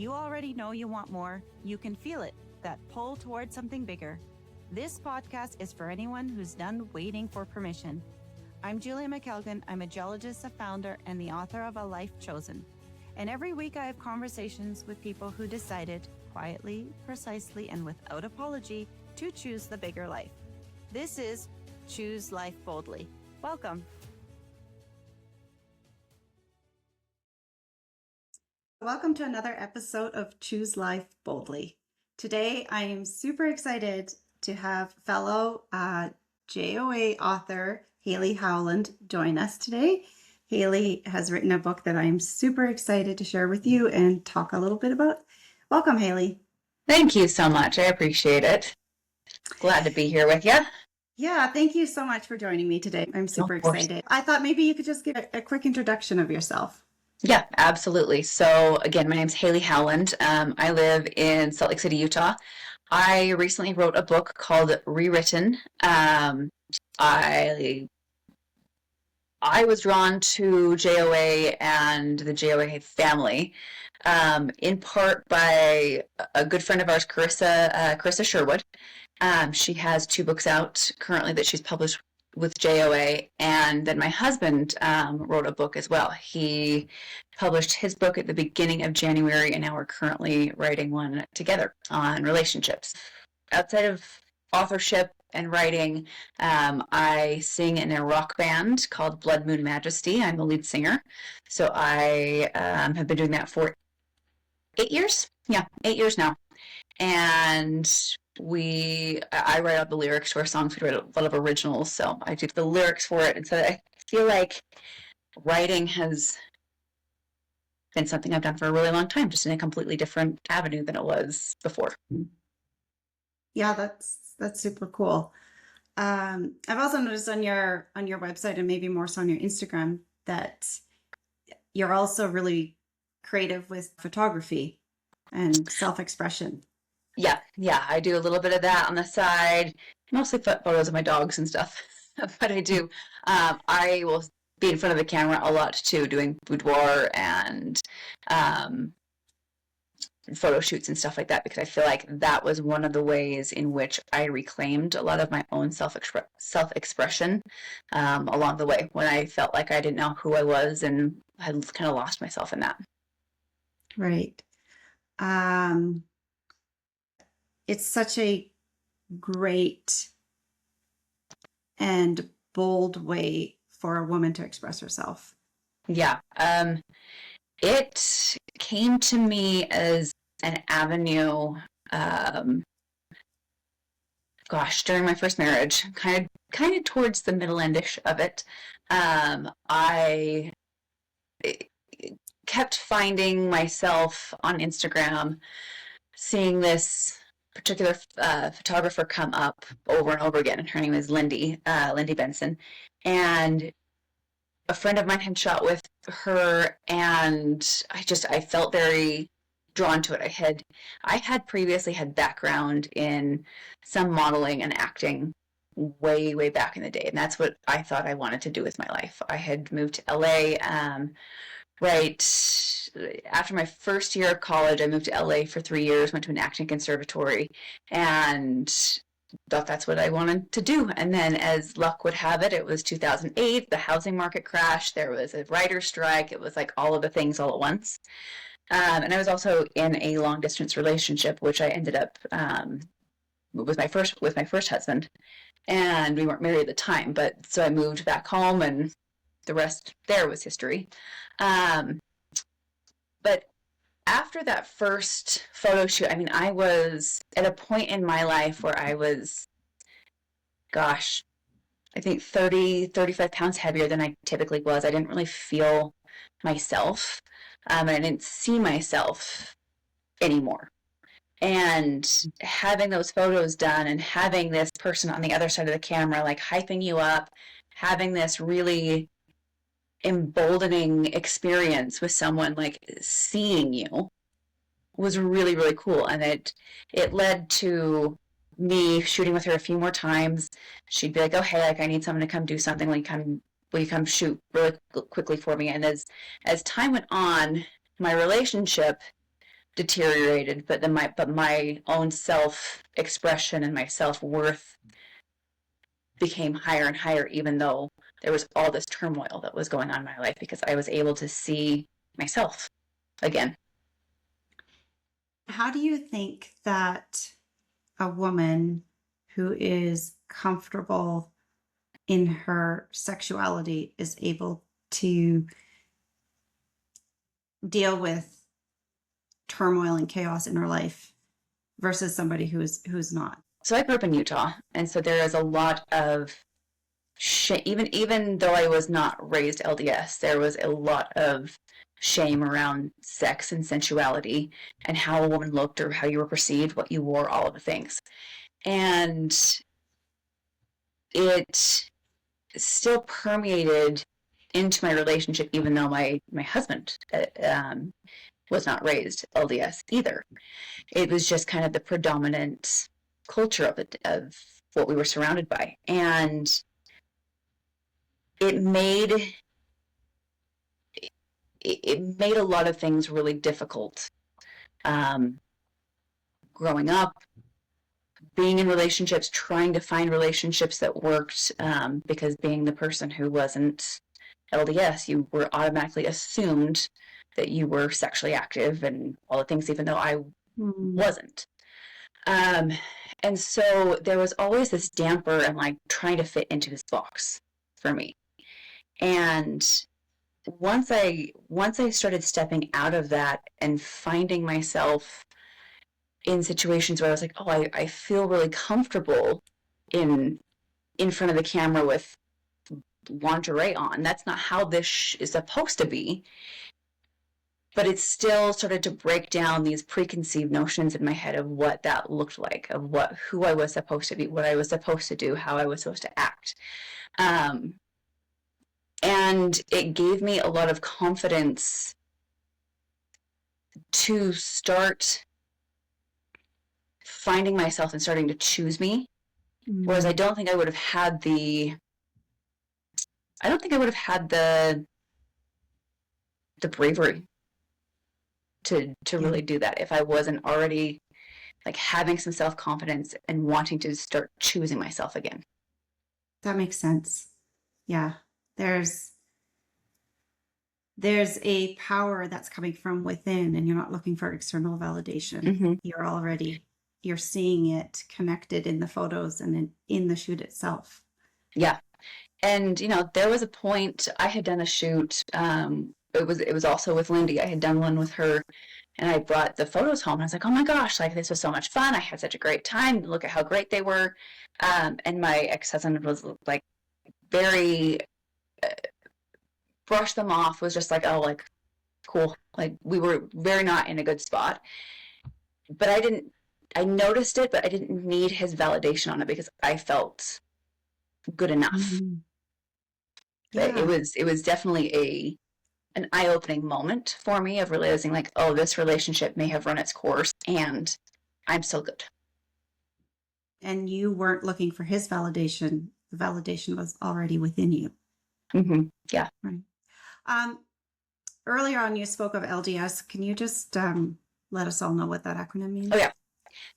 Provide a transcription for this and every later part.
You already know you want more. You can feel it, that pull towards something bigger. This podcast is for anyone who's done waiting for permission. I'm Julia McElgan. I'm a geologist, a founder, and the author of A Life Chosen. And every week I have conversations with people who decided, quietly, precisely, and without apology, to choose the bigger life. This is Choose Life Boldly. Welcome. Welcome to another episode of Choose Life Boldly. Today, I am super excited to have fellow JOA author Haleigh Howland join us today. Haleigh has written a book that I'm super excited to share with you and talk a little bit about. Welcome, Haleigh. Thank you so much. I appreciate it. Glad to be here with you. Yeah, thank you so much for joining me today. I'm super excited. I thought maybe you could just give a quick introduction of yourself. Yeah, absolutely. So again, my name's Haleigh Howland. I live in Salt Lake City, Utah. I recently wrote a book called Rewritten. I was drawn to JOA and the JOA family, in part by a good friend of ours, Carissa Sherwood. She has 2 books out currently that she's published with JOA, and then my husband wrote a book as well. He published his book at the beginning of January, and now we're currently writing one together on relationships. Outside of authorship and writing, I sing in a rock band called Blood Moon Majesty. I'm the lead singer. So I have been doing that for 8 years. Yeah, 8 years now. And I write out the lyrics to our songs. We write a lot of originals, so I do the lyrics for it. And so I feel like writing has been something I've done for a really long time, just in a completely different avenue than it was before. Yeah, that's super cool. I've also noticed on your website, and maybe more so on your Instagram, that you're also really creative with photography and self-expression. Yeah, I do a little bit of that on the side, mostly photos of my dogs and stuff. But I do. I will be in front of the camera a lot too, doing boudoir and photo shoots and stuff like that, because I feel like that was one of the ways in which I reclaimed a lot of my own self-expression along the way, when I felt like I didn't know who I was and had kind of lost myself in that. Right. It's such a great and bold way for a woman to express herself. Yeah. It came to me as an avenue, during my first marriage, kind of towards the middle endish of it. I kept finding myself on Instagram, seeing this particular photographer come up over and over again, and her name is Lindy Benson, and a friend of mine had shot with her, and I felt very drawn to it. I had previously had background in some modeling and acting way back in the day, and that's what I thought I wanted to do with my life. I had moved to LA right after my first year of college. I moved to LA for 3 years, went to an acting conservatory, and thought that's what I wanted to do. And then, as luck would have it, it was 2008, the housing market crashed, there was a writer's strike, it was like all of the things all at once. And I was also in a long distance relationship, which I ended up with my first husband, and we weren't married at the time, but so I moved back home, and the rest there was history. But after that first photo shoot, I was at a point in my life where I was, I think 35 pounds heavier than I typically was. I didn't really feel myself, and I didn't see myself anymore. And having those photos done, and having this person on the other side of the camera, like, hyping you up, having this really emboldening experience with someone, like, seeing you, was really cool. And it led to me shooting with her a few more times. She'd be like, oh, hey, like, I need someone to come do something. Will you come shoot really quickly for me? And as time went on, my relationship deteriorated, but then my own self-expression and my self-worth became higher and higher, even though there was all this turmoil that was going on in my life, because I was able to see myself again. How do you think that a woman who is comfortable in her sexuality is able to deal with turmoil and chaos in her life versus somebody who's not? So I grew up in Utah, and so there is a lot of shame. Even though I was not raised LDS, there was a lot of shame around sex and sensuality and how a woman looked or how you were perceived, what you wore, all of the things. And it still permeated into my relationship, even though my husband was not raised LDS either. It was just kind of the predominant culture of what we were surrounded by. And it made a lot of things really difficult. Growing up, being in relationships, trying to find relationships that worked, because being the person who wasn't LDS, you were automatically assumed that you were sexually active and all the things, even though I wasn't. And so there was always this damper and like trying to fit into this box for me. And once I started stepping out of that and finding myself in situations where I was like, oh, I feel really comfortable in front of the camera with lingerie on. That's not how this is supposed to be. But it still started to break down these preconceived notions in my head of what that looked like, of who I was supposed to be, what I was supposed to do, how I was supposed to act. And it gave me a lot of confidence to start finding myself and starting to choose me. Whereas I don't think I would have had the bravery to really do that if I wasn't already like having some self-confidence and wanting to start choosing myself again. That makes sense. Yeah. There's a power that's coming from within, and you're not looking for external validation. Mm-hmm. You're seeing it connected in the photos and in the shoot itself. Yeah. And, there was a point I had done a shoot. It was also with Lindy. I had done one with her, and I brought the photos home. And I was like, oh my gosh, like this was so much fun. I had such a great time. Look at how great they were. And my ex-husband was like very brushed them off, was just like, oh, like cool. Like we were very not in a good spot. But I noticed it, but I didn't need his validation on it because I felt good enough. Mm-hmm. But it was definitely an eye-opening moment for me of realizing like, oh, this relationship may have run its course and I'm still good. And you weren't looking for his validation. The validation was already within you. Mm-hmm. Yeah. Right. Earlier on, you spoke of LDS. Can you just let us all know what that acronym means? Oh, yeah.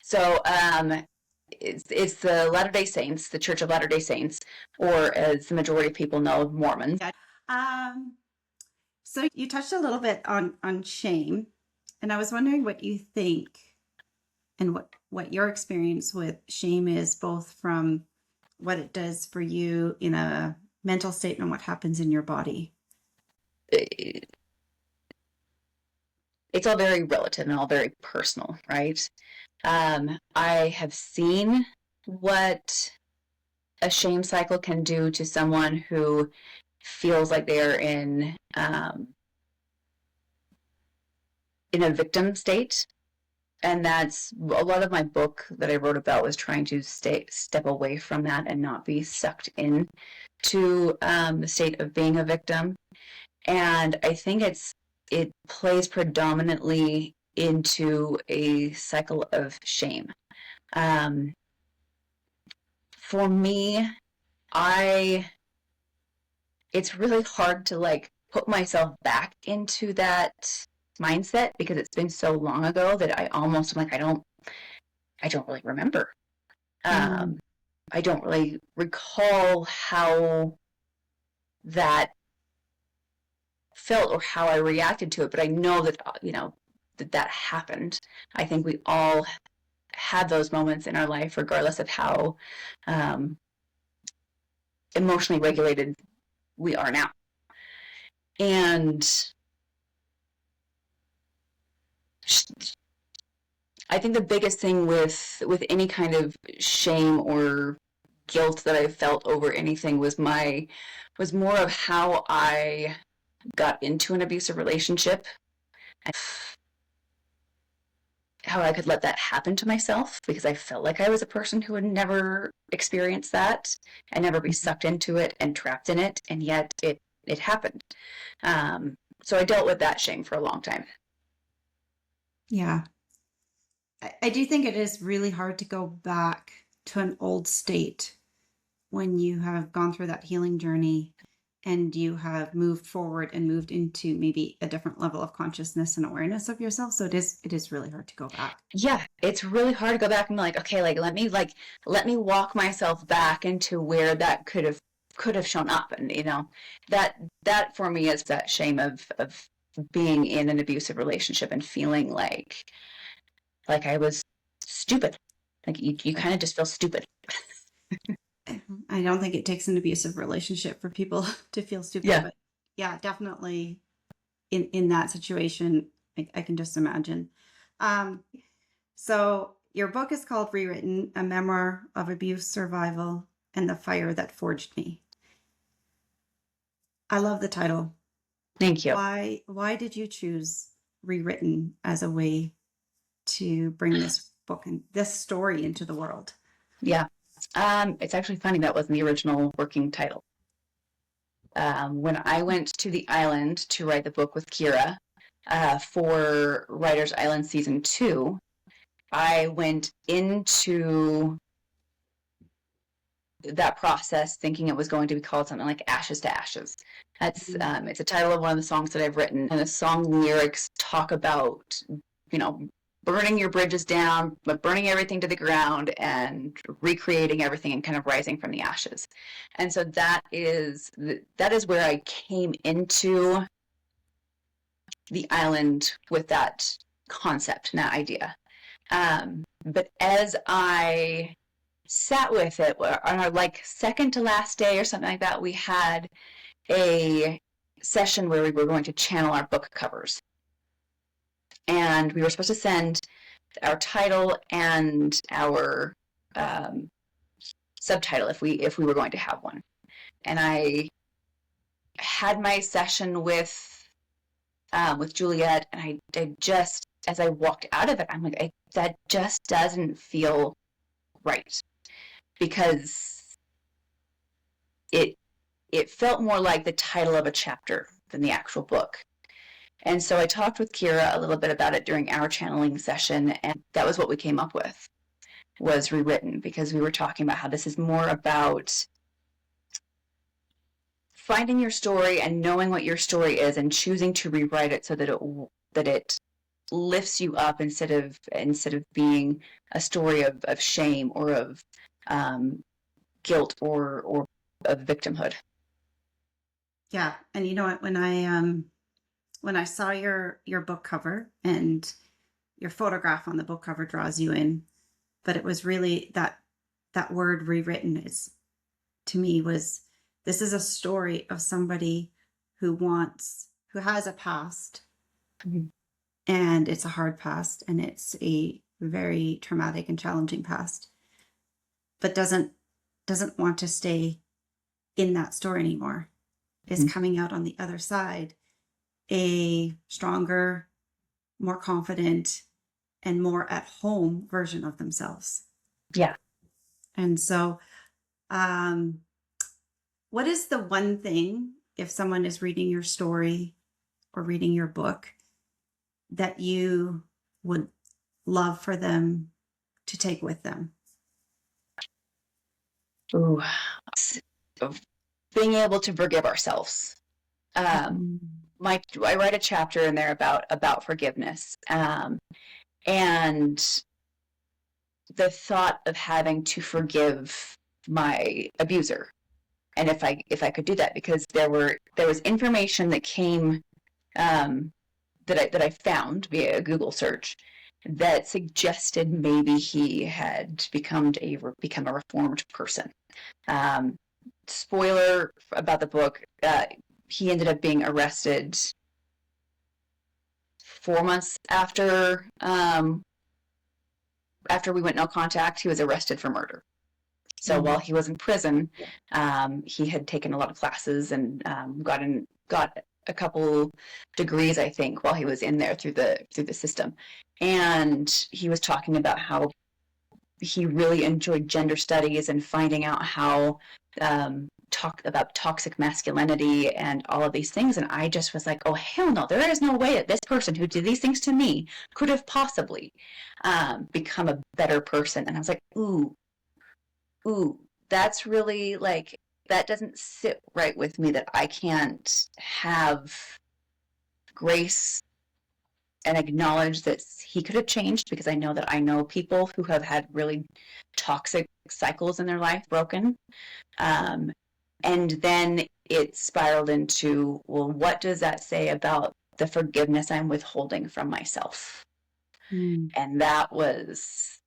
So it's the Latter-day Saints, the Church of Latter-day Saints, or as the majority of people know, Mormons. So you touched a little bit on shame, and I was wondering what you think and what your experience with shame is, both from what it does for you in a mental state and what happens in your body. It's all very relative and all very personal, right? I have seen what a shame cycle can do to someone who feels like they're in a victim state. And that's a lot of my book that I wrote about, was trying to step away from that and not be sucked in to the state of being a victim. And I think it plays predominantly into a cycle of shame. For me, it's really hard to like put myself back into that mindset because it's been so long ago that I almost am like, I don't really remember. I don't really recall how that felt or how I reacted to it, but I know that, that happened. I think we all had those moments in our life, regardless of how emotionally regulated we are now. And I think the biggest thing with any kind of shame or guilt that I felt over anything was more of how I got into an abusive relationship and how I could let that happen to myself, because I felt like I was a person who would never experience that and never be sucked into it and trapped in it, and yet it happened. So I dealt with that shame for a long time. Yeah. I do think it is really hard to go back to an old state when you have gone through that healing journey and you have moved forward and moved into maybe a different level of consciousness and awareness of yourself. So it is really hard to go back. Yeah, it's really hard to go back and be like, okay, let me walk myself back into where that could have shown up. And that for me is that shame of being in an abusive relationship and feeling like I was stupid. Like you kind of just feel stupid. I don't think it takes an abusive relationship for people to feel stupid, Yeah. but yeah, definitely in that situation, I can just imagine. So your book is called Rewritten, a Memoir of Abuse, Survival, and the Fire That Forged Me. I love the title. Thank you. Why did you choose Rewritten as a way to bring this book and this story into the world? Yeah. It's actually funny, that wasn't the original working title. When I went to the island to write the book with Kira for Writers Island Season 2, I went into that process thinking it was going to be called something like Ashes to Ashes. That's it's a title of one of the songs that I've written, and the song lyrics talk about, burning your bridges down, but burning everything to the ground and recreating everything and kind of rising from the ashes. And so that is where I came into the island with that concept and that idea. But as I sat with it on our second to last day or something like that, we had a session where we were going to channel our book covers. And we were supposed to send our title and our subtitle if we were going to have one. And I had my session with Juliet, and I just, as I walked out of it, I'm like, that just doesn't feel right, because it felt more like the title of a chapter than the actual book. And so I talked with Kira a little bit about it during our channeling session, and that was what we came up with, was Rewritten, because we were talking about how this is more about finding your story and knowing what your story is and choosing to rewrite it so that it lifts you up instead of being a story of shame or of guilt or of victimhood. Yeah, and you know what, when I saw your book cover, and your photograph on the book cover draws you in, but it was really that word rewritten is, to me, was, this is a story of somebody who has a past, Mm-hmm. and it's a hard past, and it's a very traumatic and challenging past, but doesn't want to stay in that story anymore, is Mm-hmm. coming out on the other side a stronger, more confident, and more at home version of themselves. Yeah. And so, what is the one thing, if someone is reading your story or reading your book, that you would love for them to take with them? Ooh. Being able to forgive ourselves. I write a chapter in there about forgiveness, and the thought of having to forgive my abuser, and if I could do that, because there was information that came, that I found via a Google search that suggested maybe he had become a reformed person. Spoiler about the book: he ended up being arrested 4 months after we went no contact. He was arrested for murder. So while he was in prison, he had taken a lot of classes and got a couple degrees, I think, while he was in there through the system. And he was talking about how he really enjoyed gender studies and finding out how talk about toxic masculinity and all of these things. And I just was like, oh, hell no, there is no way that this person who did these things to me could have possibly become a better person. And I was like, ooh, that's really, like, that doesn't sit right with me, that I can't have grace and acknowledge that he could have changed, because I know people who have had really toxic cycles in their life broken. And then it spiraled into, well, what does that say about the forgiveness I'm withholding from myself? And that was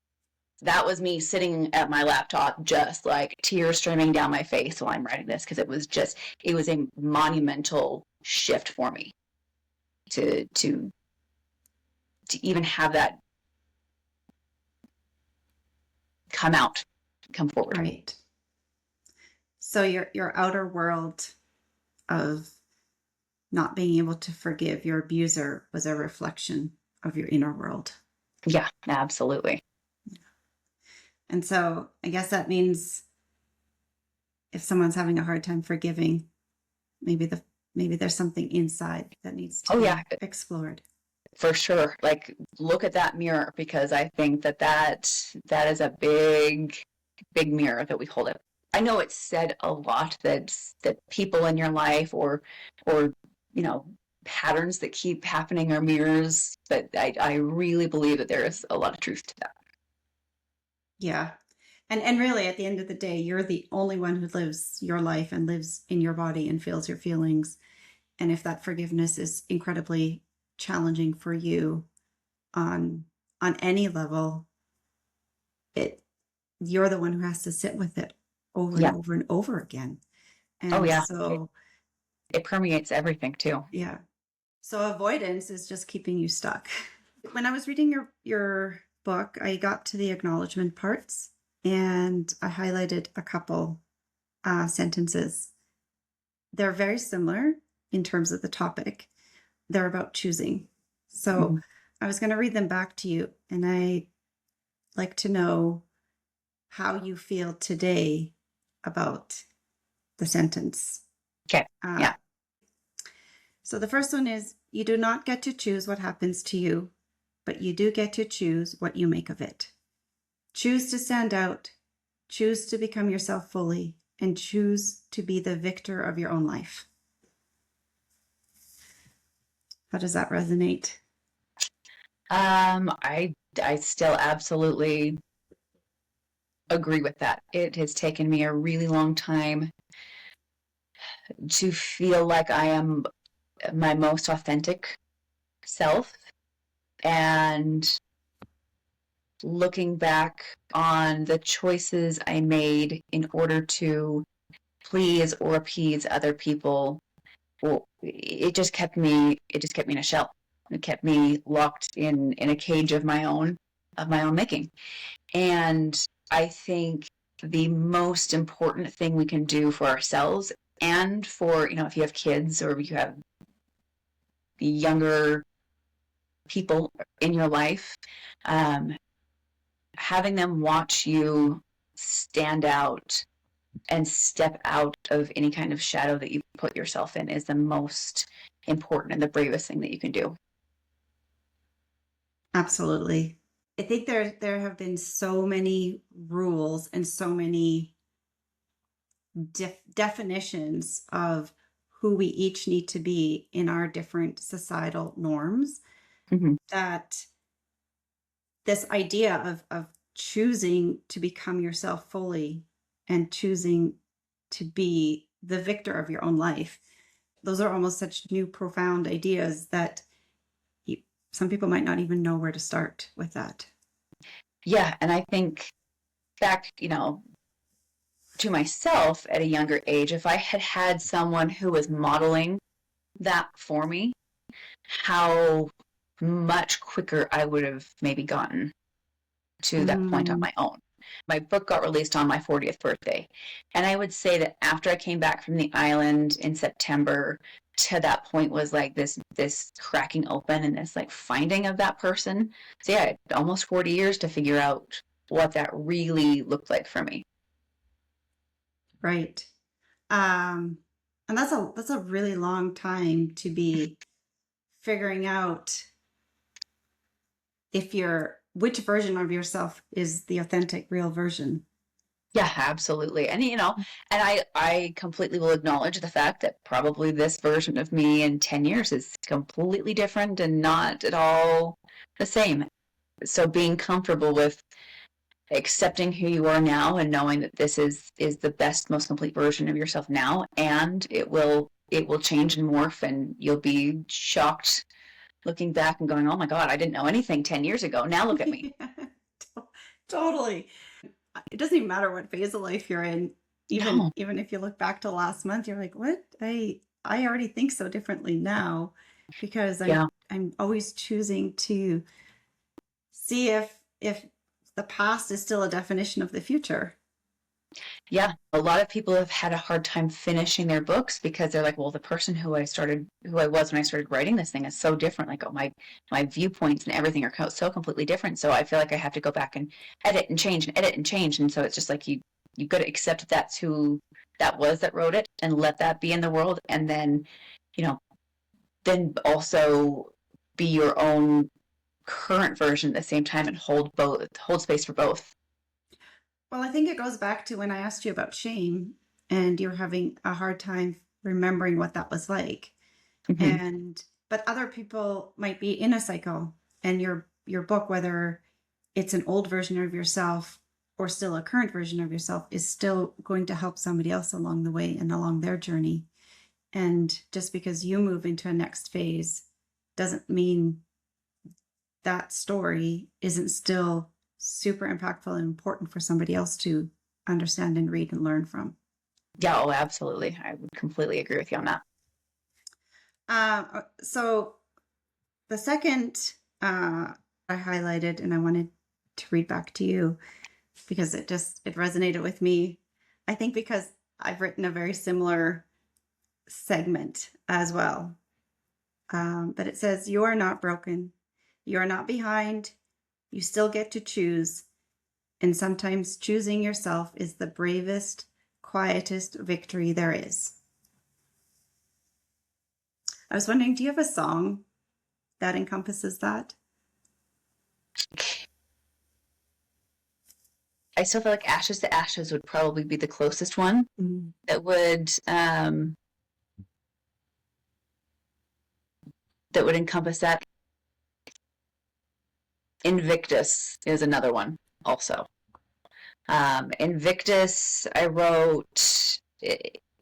me sitting at my laptop, just like tears streaming down my face while I'm writing this, because it was a monumental shift for me to even have that come forward. Right. So your outer world of not being able to forgive your abuser was a reflection of your inner world. Yeah, absolutely. And so I guess that means if someone's having a hard time forgiving, maybe there's something inside that needs to be explored. For sure. Like, look at that mirror, because I think that is a big mirror that we hold up. I know it's said a lot that people in your life or patterns that keep happening are mirrors, but I really believe that there is a lot of truth to that. Yeah. And really, at the end of the day, you're the only one who lives your life and lives in your body and feels your feelings. And if that forgiveness is incredibly challenging for you on any level, you're the one who has to sit with it over and over and over again. And so it permeates everything too. Yeah. So avoidance is just keeping you stuck. When I was reading your book, I got to the acknowledgement parts and I highlighted a couple sentences. They're very similar in terms of the topic. They're about choosing. So I was going to read them back to you, and I'd like to know how you feel today about the sentence. Okay. Yeah. So the first one is, you do not get to choose what happens to you, but you do get to choose what you make of it. Choose to stand out, choose to become yourself fully, and choose to be the victor of your own life. How does that resonate? I still absolutely agree with that. It has taken me a really long time to feel like I am my most authentic self, and looking back on the choices I made in order to please or appease other people, well, it just kept me in a shell. It kept me locked in a cage of my own making. And I think the most important thing we can do for ourselves, and for, if you have kids or you have younger people in your life, having them watch you stand out and step out of any kind of shadow that you put yourself in is the most important and the bravest thing that you can do. Absolutely. I think there have been so many rules and so many definitions of who we each need to be in our different societal norms, that this idea of choosing to become yourself fully and choosing to be the victor of your own life, those are almost such new, profound ideas that some people might not even know where to start with that. Yeah. And I think back, to myself at a younger age, if I had had someone who was modeling that for me, how much quicker I would have maybe gotten to that point on my own. My book got released on my 40th birthday. And I would say that after I came back from the island in September, to that point was like this cracking open and this like finding of that person. So yeah, almost 40 years to figure out what that really looked like for me. Right. And that's a really long time to be figuring out which version of yourself is the authentic, real version. Yeah, absolutely. And and I completely will acknowledge the fact that probably this version of me in 10 years is completely different and not at all the same. So being comfortable with accepting who you are now and knowing that this is the best, most complete version of yourself now, and it will change and morph, and you'll be shocked looking back and going, oh my God, I didn't know anything 10 years ago. Now look at me. Totally. It doesn't even matter what phase of life you're in. Even if you look back to last month, you're like, what? I already think so differently now, because I'm always choosing to see if the past is still a definition of the future. Yeah, a lot of people have had a hard time finishing their books because they're like, well, the person who I was when I started writing this thing is so different. Like, oh, my viewpoints and everything are so completely different. So I feel like I have to go back and edit and change. And so it's just like you got to accept that's who that was that wrote it and let that be in the world. And then, then also be your own current version at the same time and hold space for both. Well, I think it goes back to when I asked you about shame and you're having a hard time remembering what that was like. But other people might be in a cycle, and your book, whether it's an old version of yourself or still a current version of yourself, is still going to help somebody else along the way and along their journey. And just because you move into a next phase doesn't mean that story isn't still super impactful and important for somebody else to understand and read and learn from. Yeah, oh, absolutely. I would completely agree with you on that. So the second I highlighted, and I wanted to read back to you because it resonated with me. I think because I've written a very similar segment as well. But it says, you are not broken. You are not behind. You still get to choose. And sometimes choosing yourself is the bravest, quietest victory there is. I was wondering, do you have a song that encompasses that? I still feel like Ashes to Ashes would probably be the closest one that would encompass that. Invictus is another one also. Invictus, I wrote,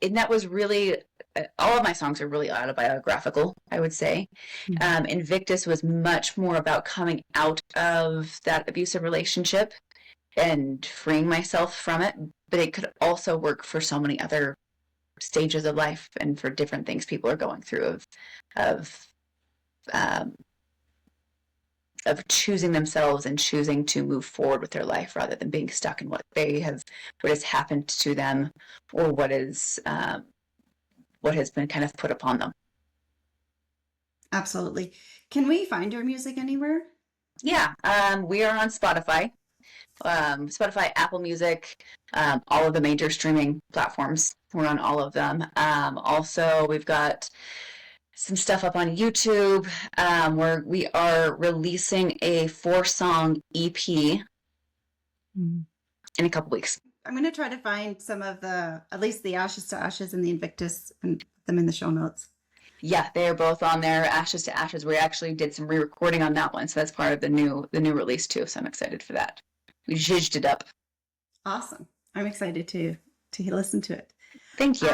and that was really, all of my songs are really autobiographical, I would say. Invictus was much more about coming out of that abusive relationship and freeing myself from it, but it could also work for so many other stages of life and for different things people are going through of choosing themselves and choosing to move forward with their life rather than being stuck in what has happened to them or what has been kind of put upon them. Absolutely. Can we find your music anywhere? Yeah, we are on Spotify, Apple Music, all of the major streaming platforms. We're on all of them. Also, we've got some stuff up on YouTube, where we are releasing a 4-song EP in a couple weeks. I'm going to try to find some of at least the Ashes to Ashes and the Invictus and them in the show notes. Yeah, they are both on there. Ashes to Ashes. We actually did some re-recording on that one, so that's part of the new release too. So I'm excited for that. We zhuzhed it up. Awesome. I'm excited to listen to it. Thank you.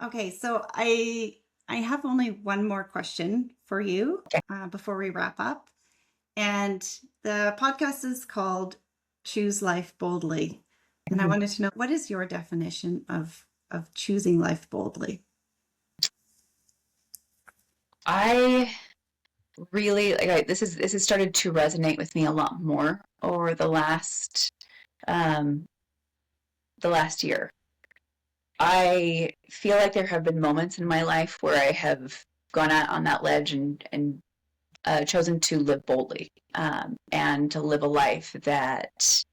Okay, so I have only one more question for you before we wrap up. And the podcast is called Choose Life Boldly. And I wanted to know, what is your definition of choosing life boldly? I really like this has started to resonate with me a lot more over the last year. I feel like there have been moments in my life where I have gone out on that ledge and chosen to live boldly, and to live a life that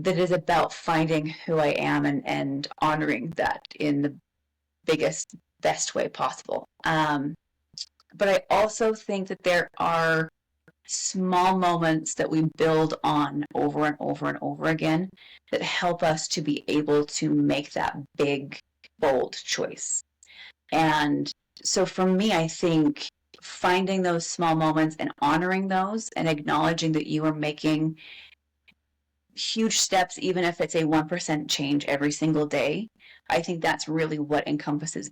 is about finding who I am and honoring that in the biggest, best way possible. But I also think that there are small moments that we build on over and over and over again that help us to be able to make that big, bold choice. And so for me, I think finding those small moments and honoring those and acknowledging that you are making huge steps, even if it's a 1% change every single day, I think that's really what encompasses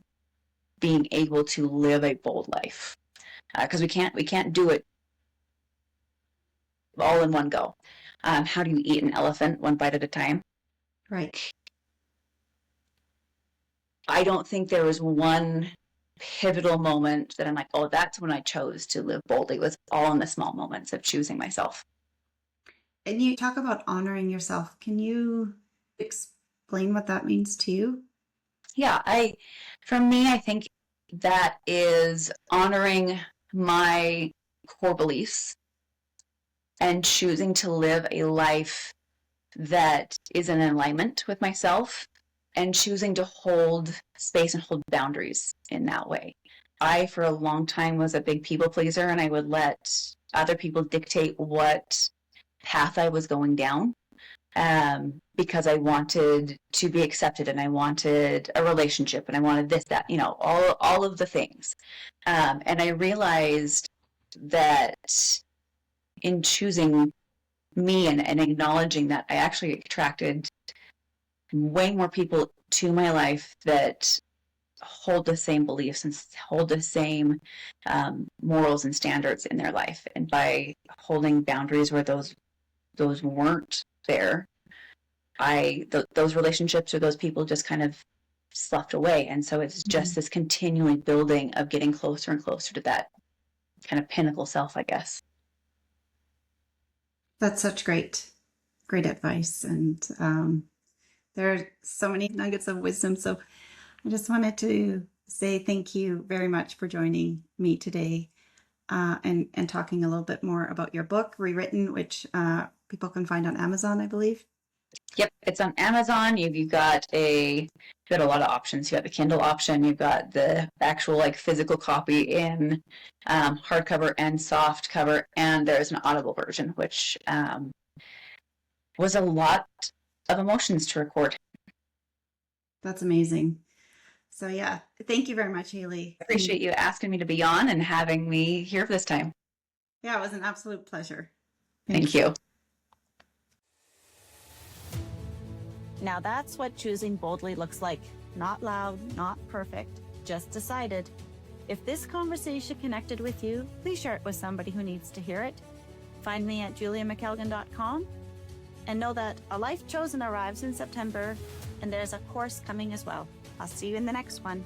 being able to live a bold life. Because we can't do it all in one go. How do you eat an elephant one bite at a time? Right. I don't think there was one pivotal moment that I'm like, oh, that's when I chose to live boldly. It was all in the small moments of choosing myself. And you talk about honoring yourself. Can you explain what that means to you? Yeah, for me, I think that is honoring my core beliefs and choosing to live a life that is in alignment with myself and choosing to hold space and hold boundaries in that way. I, for a long time, was a big people pleaser, and I would let other people dictate what path I was going down, because I wanted to be accepted and I wanted a relationship and I wanted this, that, all of the things. And I realized that in choosing me and acknowledging that, I actually attracted way more people to my life that hold the same beliefs and hold the same morals and standards in their life. And by holding boundaries where those weren't there, those relationships or those people just kind of slipped away. And so it's just this continually building of getting closer and closer to that kind of pinnacle self, I guess. That's such great advice. And there are so many nuggets of wisdom. So I just wanted to say thank you very much for joining me today, and talking a little bit more about your book, Rewritten, which people can find on Amazon, I believe. Yep, it's on Amazon. You've got a lot of options. You have the Kindle option. You've got the actual physical copy in hardcover and soft cover, and there's an Audible version, which was a lot of emotions to record. That's amazing. So yeah, thank you very much, Haleigh. I appreciate you asking me to be on and having me here for this time. Yeah, it was an absolute pleasure. Thank you. Now that's what choosing boldly looks like. Not loud, not perfect, just decided. If this conversation connected with you, please share it with somebody who needs to hear it. Find me at juliamckelgan.com, and know that A Life Chosen arrives in September, and there's a course coming as well. I'll see you in the next one.